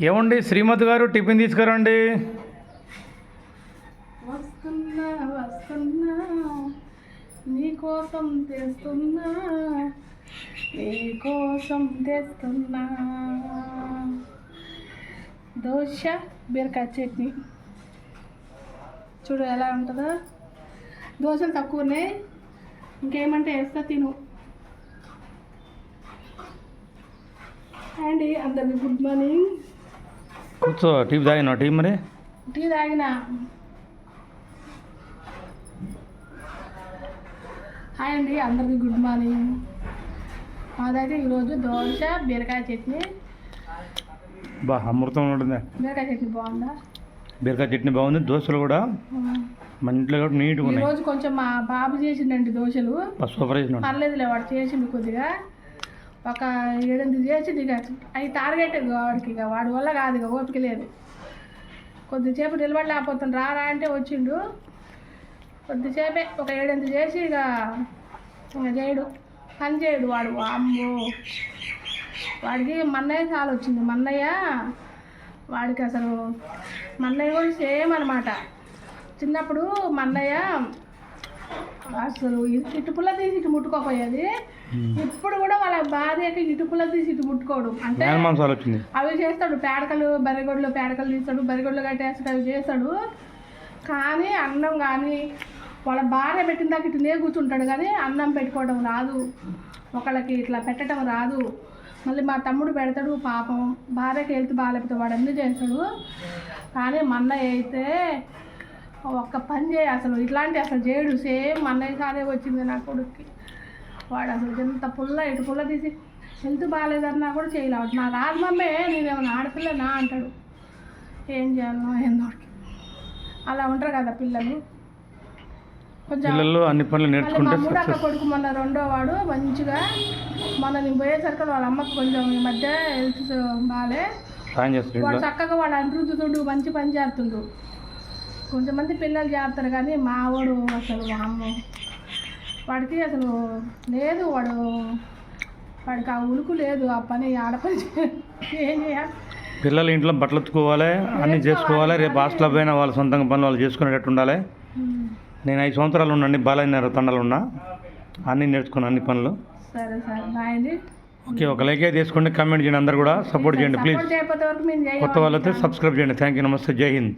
ఏమండి శ్రీమతి గారు టిఫిన్ తీసుకురండి. వస్తున్నా వస్తున్నా నీకోసం తెస్తున్నా నీకోసం తెస్తున్నా దోశ బీరకాయ చట్నీ చూడు ఎలా ఉంటుందో. దోశలు తక్కువ ఉన్నాయి, ఇంకేమంటే వేస్తా తిను. అండి అందరికి గుడ్ మార్నింగ్. కూర్చో. టీ తాగినా? టీ మరి టీ తాగిన. హాయ్ అండి అందరికి గుడ్ మార్నింగ్. మాదైతే ఈరోజు దోశ బీరకాయ చట్నీ. బా అమృతం ఉంటుంది. బీరకాయ చట్నీ బాగుందా? బీరకాయ చట్నీ బాగుంది. దోశలు కూడా మన ఇంట్లో కూడా నీట్గా ఉన్నాయి. ఈరోజు కొంచెం మా బాబు చేసిండండి దోశలు. సూపర్ చేసిన. పర్లేదులే, వాడు చేసిండు కొద్దిగా. ఒక 7-8 చేసిండు. ఇక అవి టార్గెట్ వాడికి, ఇక వాడి వల్ల కాదు, ఇక ఓపిక లేదు. కొద్దిసేపు నిలబడలేకపోతుంది. రా అంటే వచ్చిండు. కొద్దిసేపే ఒక 7-8 చేసి ఇక చేయడు, పని చేయడు వాడు. అమ్మో, వాడికి మన్నయ్య చాలా వచ్చింది. మన్నయ్య వాడికి అసలు మన్నయ్య కూడా సేమ్ అనమాట. చిన్నప్పుడు మన్నయ్య అసలు ఇటుపుల్ల తీసి ఇటు ముట్టుకోపోయేది. ఇప్పుడు కూడా వాళ్ళ భార్యకి ఇటుపుల్ల తీసి ఇటు ముట్టుకోడు. అంటే అవి చేస్తాడు, పేడకలు బరిగొడ్లు పేడకలు తీస్తాడు, బరిగొడ్లు కట్టేస్తాడు, అవి చేస్తాడు. కానీ అన్నం కానీ వాళ్ళ భార్య పెట్టిన దాకా ఇటు నే కూర్చుంటాడు, కానీ అన్నం పెట్టుకోవడం రాదు, ఒకళ్ళకి ఇట్లా పెట్టడం రాదు. మళ్ళీ మా తమ్ముడు పెడతాడు. పాపం భార్యకి హెల్త్ బాగాలేకపోతే వాడు అన్నీ చేస్తాడు. కానీ మన్నయ్య అయితే ఒక్క పని చేయ అసలు ఇట్లాంటి అసలు చేయడు. సేమ్ అన్నయ్య సారే వచ్చింది నా కొడుక్కి. వాడు అసలు ఎంత ఇటు పుల్ల తీసి హెల్త్ బాగాలేదన్నా కూడా చేయలేవాడు. నా రాదు మమ్మే, నేనేమన్నా ఆడపిల్లనా అంటాడు. ఏం చేయాలనో ఏందోడికి. అలా ఉంటారు కదా పిల్లలు. కొంచెం అన్ని పనులు నేర్చుకుంటే తమ్ముడు అక్క కొడుకు మొన్న రెండో వాడు మంచిగా, మొన్న నేను పోయేసరికి వాళ్ళ అమ్మకు కొంచెం ఈ మధ్య హెల్త్ బాగాలే, వాడు చక్కగా వాడు అంటుతుండు, మంచి పని చేస్తుండు. కొంతమంది పిల్లలు చేస్తారు, కానీ మా వాడు అసలు అమ్మ వాడికి అసలు లేదు. వాడికి ఆ ఉలుకు లేదు, ఆ పని ఆడపని ఏం చేయాలి. పిల్లలు ఇంట్లో బట్టలు ఉతుకోవాలి, అన్నీ చేసుకోవాలి. రేపు హాస్టల్ పోయినా వాళ్ళ సొంతంగా పనులు వాళ్ళు చేసుకునేటట్టు ఉండాలి. నేను 5 సంవత్సరాలు ఉన్నాండి, బాలయ్య తండలు ఉన్నా, అన్నీ నేర్చుకున్నాను అన్ని పనులు. సరే సరే బాయ్ అండి. ఓకే, ఒక లైక్ అయితే తీసుకోండి, కామెంట్ చేయండి, అందరు కూడా సపోర్ట్ చేయండి ప్లీజ్. కొత్త వాళ్ళైతే సబ్స్క్రైబ్ చేయండి. థ్యాంక్ యూ, నమస్తే, జై హింద్.